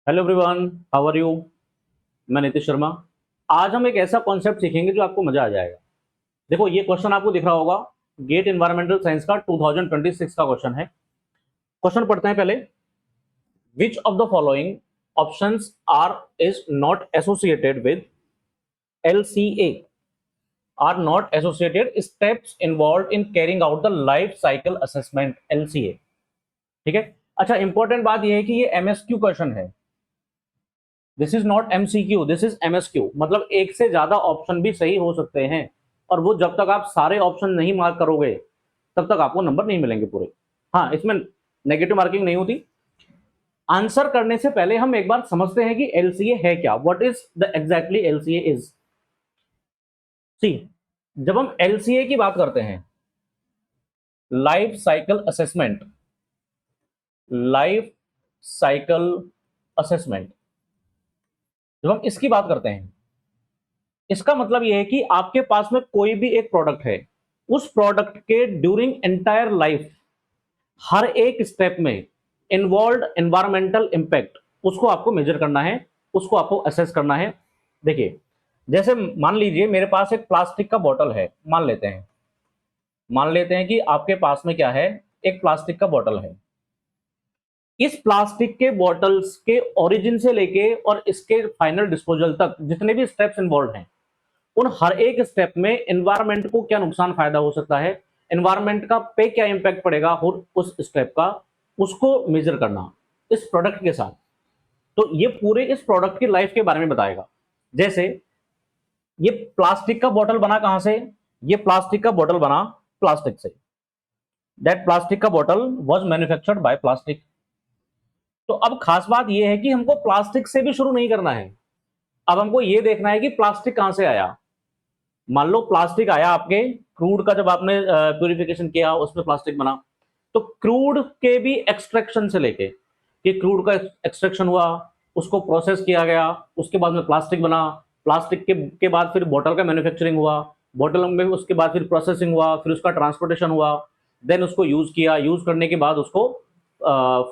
Hello everyone, how are you. मैं नीतीश शर्मा। आज हम एक ऐसा कॉन्सेप्ट सीखेंगे जो आपको मजा आ जाएगा। देखो, ये क्वेश्चन आपको दिख रहा होगा। गेट एनवायरमेंटल साइंस का 2026 का क्वेश्चन है। क्वेश्चन पढ़ते हैं पहले। Which of the following options are is not associated with LCA, are not associated steps involved in carrying out the life cycle assessment LCA. ठीक है। अच्छा, इंपॉर्टेंट बात यह है कि ये एमएसक्यू क्वेश्चन है। This is not MCQ, this is MSQ. मतलब एक से ज्यादा ऑप्शन भी सही हो सकते हैं, और वो जब तक आप सारे ऑप्शन नहीं मार्क करोगे तब तक आपको नंबर नहीं मिलेंगे पूरे। हाँ, इसमें नेगेटिव मार्किंग नहीं होती। आंसर करने से पहले हम एक बार समझते हैं कि एलसीए है क्या। What is the exactly LCA is. See, जब हम एलसीए की बात करते हैं, life cycle assessment, life cycle assessment, जब हम इसकी बात करते हैं, इसका मतलब यह है कि आपके पास में कोई भी एक प्रोडक्ट है, उस प्रोडक्ट के ड्यूरिंग एंटायर लाइफ हर एक स्टेप में इन्वॉल्व एनवायरमेंटल इंपैक्ट, उसको आपको मेजर करना है, उसको आपको असेस करना है। देखिए, जैसे मान लीजिए मेरे पास एक प्लास्टिक का बॉटल है। मान लेते हैं कि आपके पास में क्या है, एक प्लास्टिक का बॉटल है। इस प्लास्टिक के बॉटल्स के ओरिजिन से लेके और इसके फाइनल डिस्पोजल तक जितने भी स्टेप्स इन्वॉल्व हैं, उन हर एक स्टेप में एनवायरमेंट को क्या नुकसान फायदा हो सकता है, एनवायरमेंट का पे क्या इंपैक्ट पड़ेगा और उस स्टेप का, उसको मेजर करना इस प्रोडक्ट के साथ। तो ये पूरे इस प्रोडक्ट की लाइफ के बारे में बताएगा। जैसे ये प्लास्टिक का बॉटल बना कहां से, ये प्लास्टिक का बॉटल बना प्लास्टिक से। दैट प्लास्टिक का bottle was manufactured by plastic. तो अब खास बात यह है कि हमको प्लास्टिक से भी शुरू नहीं करना है। अब हमको यह देखना है कि प्लास्टिक कहां से आया। मान लो प्लास्टिक आया आपके क्रूड का, जब आपने प्यूरिफिकेशन किया उसमें प्लास्टिक बना। तो क्रूड के भी एक्सट्रैक्शन से लेके, कि क्रूड का एक्सट्रैक्शन हुआ, उसको प्रोसेस किया गया, उसके बाद में प्लास्टिक बना। प्लास्टिक के बाद फिर बॉटल का मैन्युफैक्चरिंग हुआ, बॉटल में उसके बाद फिर प्रोसेसिंग हुआ, फिर उसका ट्रांसपोर्टेशन हुआ, देन उसको यूज किया, यूज करने के बाद उसको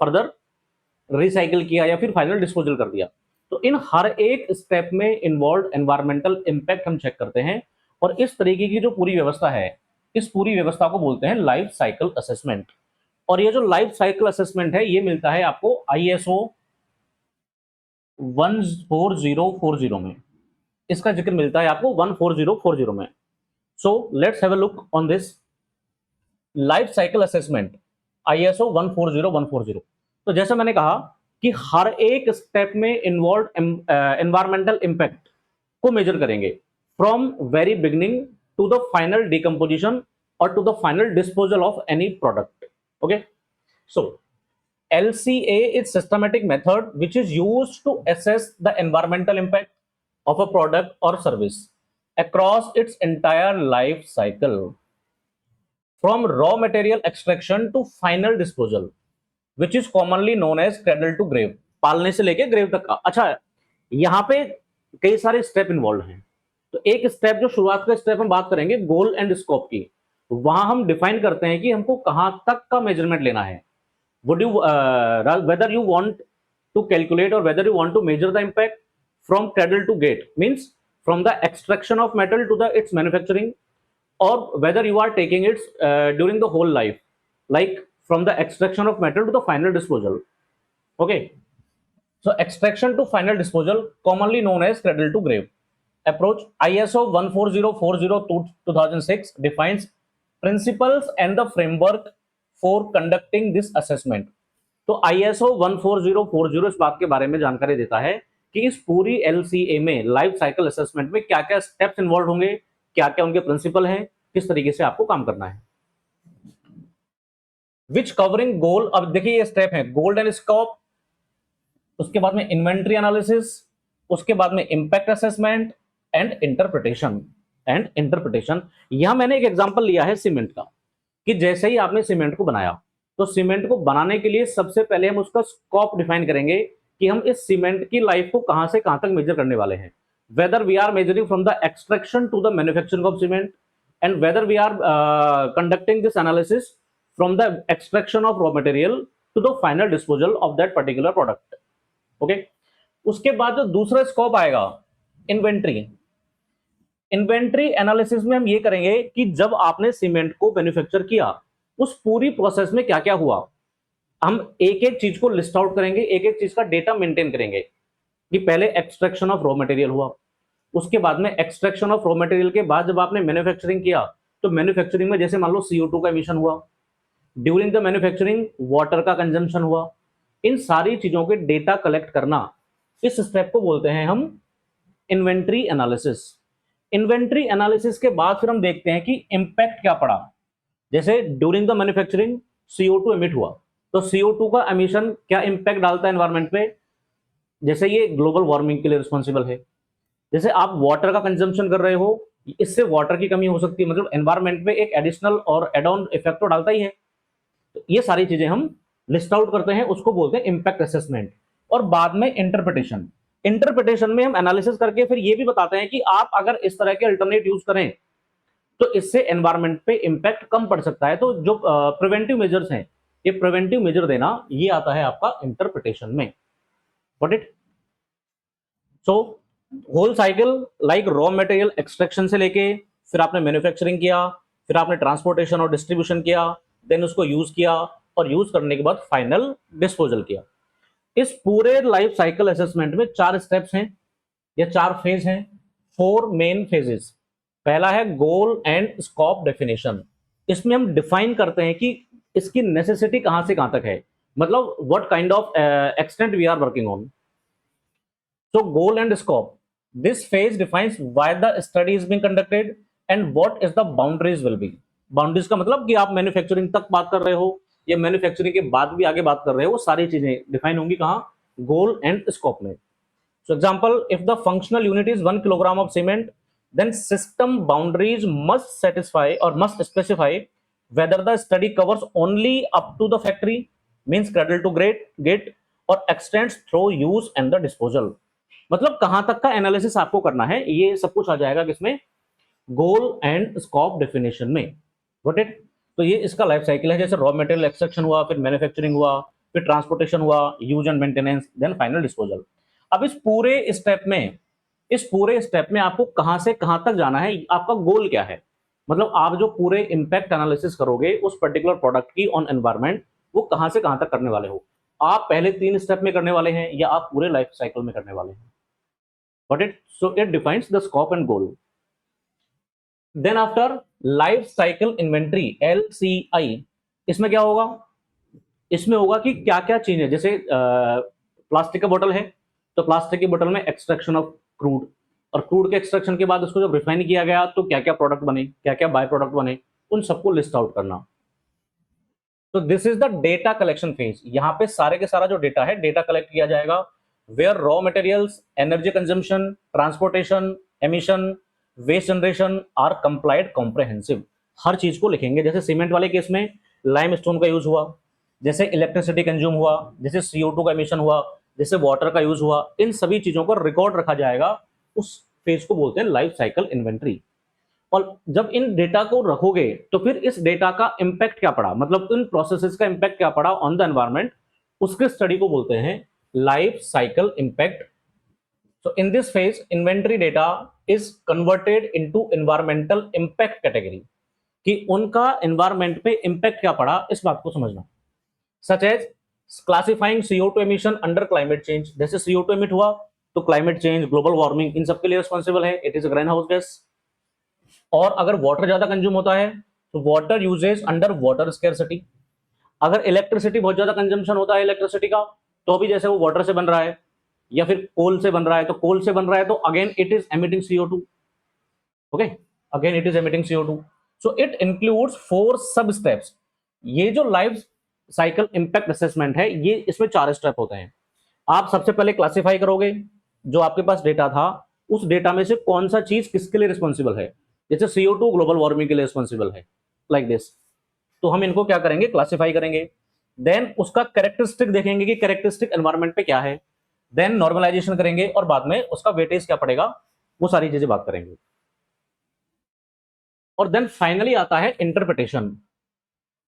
फर्दर रिसाइकिल किया या फिर फाइनल डिस्पोजल कर दिया। तो इन हर एक स्टेप में इन्वॉल्व एनवायरमेंटल इंपैक्ट हम चेक करते हैं। और इस तरीके की जो पूरी व्यवस्था है, इस पूरी व्यवस्था को बोलते हैं लाइफ साइकिल असेसमेंट। और ये जो लाइफ साइकिल असेसमेंट है, ये मिलता है आपको आईएसओ 14040 में। इसका जिक्र मिलता है आपको 14040 में। So let's have a look on this life cycle assessment, ISO 14040। तो जैसे मैंने कहा कि हर एक स्टेप में इन्वॉल्व एनवायरमेंटल इंपैक्ट को मेजर करेंगे, from very beginning to the final decomposition और to the final disposal of any product. Okay, so LCA is systematic method which is used to assess the environmental impact of a product or service across its entire life cycle, from raw material extraction to final disposal, which is commonly known as cradle to grave। पालने से लेके grave तक का। अच्छा, यहाँ पे कई सारे स्टेप इन्वॉल्व हैं। तो एक स्टेप, जो शुरुआत का स्टेप हम बात करेंगे गोल एंड स्कोप की, वहां हम डिफाइन करते हैं कि हमको कहां तक का मेजरमेंट लेना है। would you whether you want to calculate or whether you want to measure the impact from cradle to gate, means from the extraction of metal to the its manufacturing, or whether you are taking it during the whole life, like from the extraction of metal to the final disposal। Okay, so extraction to final disposal, commonly known as cradle to grave approach, ISO 14040 2006 defines principles and the framework for conducting this assessment। तो ISO 14040 इस बात के बारे में जानकारी देता है कि इस पूरी LCA में, लाइफ साइकिल असेसमेंट में, क्या क्या स्टेप्स इन्वॉल्व होंगे, क्या क्या उनके प्रिंसिपल हैं, किस तरीके से आपको काम करना है। विच कवरिंग गोल, अब देखिए ये स्टेप है गोल्ड एंड स्कोप, उसके बाद में इन्वेंट्री एनालिसिस, उसके बाद में इंपैक्ट असेसमेंट एंड इंटरप्रिटेशन। यहां मैंने एक एग्जांपल लिया है सीमेंट का, कि जैसे ही आपने सीमेंट को बनाया, तो सीमेंट को बनाने के लिए सबसे पहले हम उसका स्कोप डिफाइन करेंगे कि हम इस सीमेंट की लाइफ को कहां से कहां तक मेजर करने वाले हैं। Whether we are measuring from the extraction to the manufacturing of cement, and whether we are conducting this analysis from the extraction of raw material to the final disposal of that particular product. Okay, उसके बाद जो दूसरा scope आएगा, inventory. Inventory analysis में हम ये करेंगे कि जब आपने सीमेंट को मैन्युफैक्चर किया, उस पूरी प्रोसेस में क्या क्या हुआ, हम एक एक चीज को लिस्ट आउट करेंगे, एक एक चीज का डेटा मेंटेन करेंगे कि पहले एक्सट्रैक्शन ऑफ रॉ मटेरियल हुआ, उसके बाद में एक्सट्रैक्शन ऑफ रॉ मटेरियल के बाद जब आपने मैन्युफैक्चरिंग किया, तो मैन्युफैक्चरिंग में जैसे मान लो CO2 का एमिशन हुआ, ड्यूरिंग द मैन्युफैक्चरिंग वाटर का कंजम्पशन हुआ, इन सारी चीजों के डेटा कलेक्ट करना, इस स्टेप को बोलते हैं हम इन्वेंट्री एनालिसिस। इन्वेंट्री एनालिसिस के बाद फिर हम देखते हैं कि इंपैक्ट क्या पड़ा। जैसे during the manufacturing CO2 emit हुआ, तो CO2 का एमिशन क्या इंपैक्ट डालता है एनवायरमेंट पे, जैसे ये ग्लोबल वार्मिंग के लिए रिस्पॉन्सिबल है। जैसे आप वाटर का कंजम्पशन कर रहे हो, इससे वाटर की कमी हो सकती है, मतलब एनवायरमेंट में एक एडिशनल और एड ऑन इफेक्ट तो डालता ही है। तो ये सारी चीजें हम लिस्ट आउट करते हैं, उसको बोलते हैं इंपैक्ट असेसमेंट। और बाद में इंटरप्रिटेशन। इंटरप्रिटेशन में हम एनालिसिस करके फिर ये भी बताते हैं कि आप अगर इस तरह के अल्टरनेट यूज करें तो इससे एनवायरमेंट पे इंपैक्ट कम पड़ सकता है। तो जो प्रिवेंटिव मेजर्स हैं, ये प्रिवेंटिव मेजर देना, ये आता है आपका इंटरप्रिटेशन में। What it so whole cycle, like raw material extraction से लेके फिर आपने मैन्युफैक्चरिंग किया, फिर आपने ट्रांसपोर्टेशन और डिस्ट्रीब्यूशन किया, देन उसको यूज किया, और यूज करने के बाद फाइनल डिस्पोजल किया। इस पूरे लाइफ साइकिल असेसमेंट में 4 स्टेप्स हैं या 4 फेज हैं, 4 मेन फेजेस। पहला है गोल एंड स्कोप डेफिनेशन। इसमें हम डिफाइन करते हैं कि इसकी नेसेसिटी कहां से कहां तक है, मतलब what kind of extent we are working on. So goal and scope. This phase defines why the study is being conducted and what is the boundaries will be. Boundaries का मतलब कि आप मैन्युफैक्चरिंग तक बात कर रहे हो या मैन्युफैक्चरिंग के बाद भी आगे बात कर रहे हो, वो सारी चीजें डिफाइन होंगी कहाँ, गोल एंड स्कोप में। So example, if the functional unit is 1 kilogram of cement, then system boundaries must satisfy or must specify whether the study covers only up to the factory, means cradle to gate, or extends through use and the disposal. मतलब कहां तक का analysis आपको करना है, ये सब कुछ आ जाएगा किसमें, गोल एंड स्कोप डेफिनेशन में। Got it. तो ये इसका लाइफ साइकिल है, जैसे रॉ मटेरियल एक्सट्रैक्शन हुआ, फिर मैन्युफैक्चरिंग हुआ, फिर ट्रांसपोर्टेशन हुआ, use and maintenance, then final disposal. अब इस पूरे स्टेप में आपको कहां से कहां तक जाना है, आपका गोल क्या है, मतलब आप जो पूरे इंपैक्ट एनालिसिस करोगे उस पर्टिकुलर प्रोडक्ट की ऑन एनवायरमेंट, वो कहां से कहां तक करने वाले हो। आप पहले 3 स्टेप में करने वाले हैं या आप पूरे लाइफ साइकिल में करने वाले हैं। Got it? So it defines the scope and goal. Then after life cycle inventory LCI, इसमें क्या होगा, इसमें होगा कि क्या क्या चीज है। जैसे प्लास्टिक का बोतल है, तो प्लास्टिक की बोतल में एक्सट्रैक्शन ऑफ क्रूड, और क्रूड के एक्सट्रैक्शन के बाद उसको जब रिफाइन किया गया तो क्या क्या प्रोडक्ट बने, क्या क्या बाय प्रोडक्ट बने, उन सबको लिस्ट आउट करना। तो this is the data collection phase. यहाँ पे सारे के सारा जो डेटा है, डेटा कलेक्ट किया जाएगा, where raw materials, energy consumption, transportation, emission, waste generation are complied comprehensive. हर चीज को लिखेंगे। जैसे सीमेंट वाले केस में लाइमस्टोन का यूज हुआ, जैसे इलेक्ट्रिसिटी कंज्यूम हुआ, जैसे CO2 का एमिशन हुआ, जैसे वाटर का यूज हुआ, इन सभी चीजों का रिकॉर्ड रखा जाएगा। उस फेज को बोलते हैं लाइफ साइकिल इन्वेंट्री। और जब इन डेटा को रखोगे तो फिर इस डेटा का इंपैक्ट क्या पड़ा, मतलब इन प्रोसेसेस का इंपैक्ट क्या पड़ा ऑन द एनवायरमेंट, उसके स्टडी को बोलते हैं life cycle impact. So in this phase inventory data is converted into environmental impact category, कि उनका एनवायरमेंट पे इंपैक्ट क्या पड़ा, इस बात को समझना। Such as classifying CO2 emission under climate change. जैसे CO2 एमिट हुआ तो क्लाइमेट चेंज, ग्लोबल वार्मिंग, इन सबके लिए रिस्पॉन्सिबल है, it is greenhouse gas. और अगर वाटर ज्यादा कंज्यूम होता है तो water usage under water scarcity. अगर इलेक्ट्रिसिटी बहुत ज्यादा कंजम्पशन होता है इलेक्ट्रिसिटी का, तो भी जैसे वो वाटर से बन रहा है या फिर कोल से बन रहा है, तो कोल से बन रहा है तो again it is emitting CO2। Okay, again it is emitting CO2। So it includes 4 सब स्टेप्स। ये जो लाइफ साइकिल इंपैक्ट असेसमेंट है, ये इसमें 4 स्टेप होते हैं। आप सबसे पहले क्लासिफाई करोगे, जो आपके पास डेटा था उस डेटा में से कौन सा चीज किसके लिए रिस्पॉन्सिबल है। जैसे CO2 ग्लोबल वार्मिंग के लिए रिस्पॉन्सिबल है, लाइक दिस। तो हम इनको क्या करेंगे, क्लासिफाई करेंगे। देन उसका कैरेक्टरिस्टिक देखेंगे कि कैरेक्टरिस्टिक एनवायरमेंट पे क्या है। देन नॉर्मलाइजेशन करेंगे और बाद में उसका वेटेज क्या पड़ेगा, वो सारी चीजें बात करेंगे। और देन फाइनली आता है interpretation.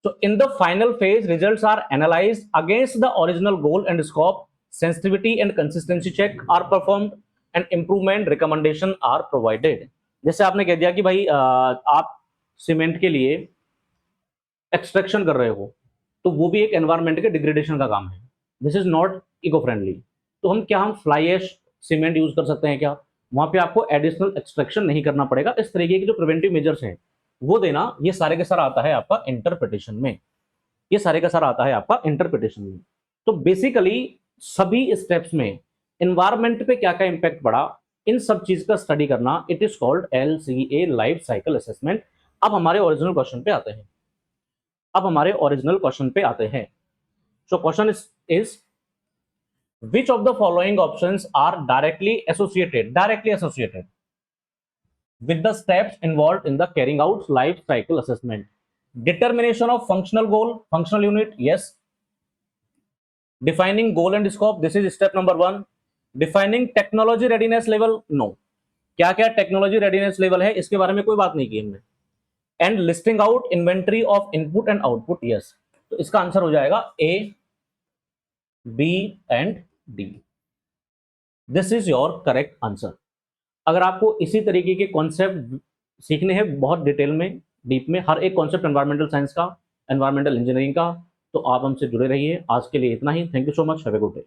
So in the final phase, results are analyzed against the original goal and scope. sensitivity and consistency check are performed and improvement recommendation are provided. जैसे आपने कह दिया कि भाई आप सीमेंट के लिए एक्सट्रैक्शन कर रहे हो, तो वो भी एक एनवायरमेंट के डिग्रेडेशन का काम है, this is not eco friendly. तो हम फ्लाई ऐश सीमेंट यूज कर सकते हैं क्या? वहां पे आपको एडिशनल एक्सट्रैक्शन नहीं करना पड़ेगा। इस तरीके के जो प्रिवेंटिव मेजर्स हैं वो देना, ये सारे के सारा आता है आपका इंटरप्रिटेशन में, ये सारे का सारा आता है आपका इंटरप्रिटेशन में। तो बेसिकली सभी स्टेप्स में एनवायरमेंट पे क्या क्या इंपैक्ट पड़ा, इन सब चीज का स्टडी करना, it is called LCA, life cycle assessment. अब हमारे ओरिजिनल क्वेश्चन पे आते हैं, so question is which of the following options are directly associated with the steps involved in the carrying out life cycle assessment? Determination of functional goal, functional unit, yes. Defining goal and scope, this is step number 1. Defining technology readiness level, no. क्या क्या technology readiness level है इसके बारे में कोई बात नहीं की हमने। And listing out inventory of input and output, yes. तो इसका आंसर हो जाएगा A, B and D। This is your correct answer. अगर आपको इसी तरीके के कॉन्सेप्ट सीखने हैं बहुत डिटेल में, डीप में, हर एक कॉन्सेप्ट एनवायरमेंटल साइंस का, एनवायरमेंटल इंजीनियरिंग का, तो आप हमसे जुड़े रहिए। आज के लिए इतना ही। Thank you so much, have a good day.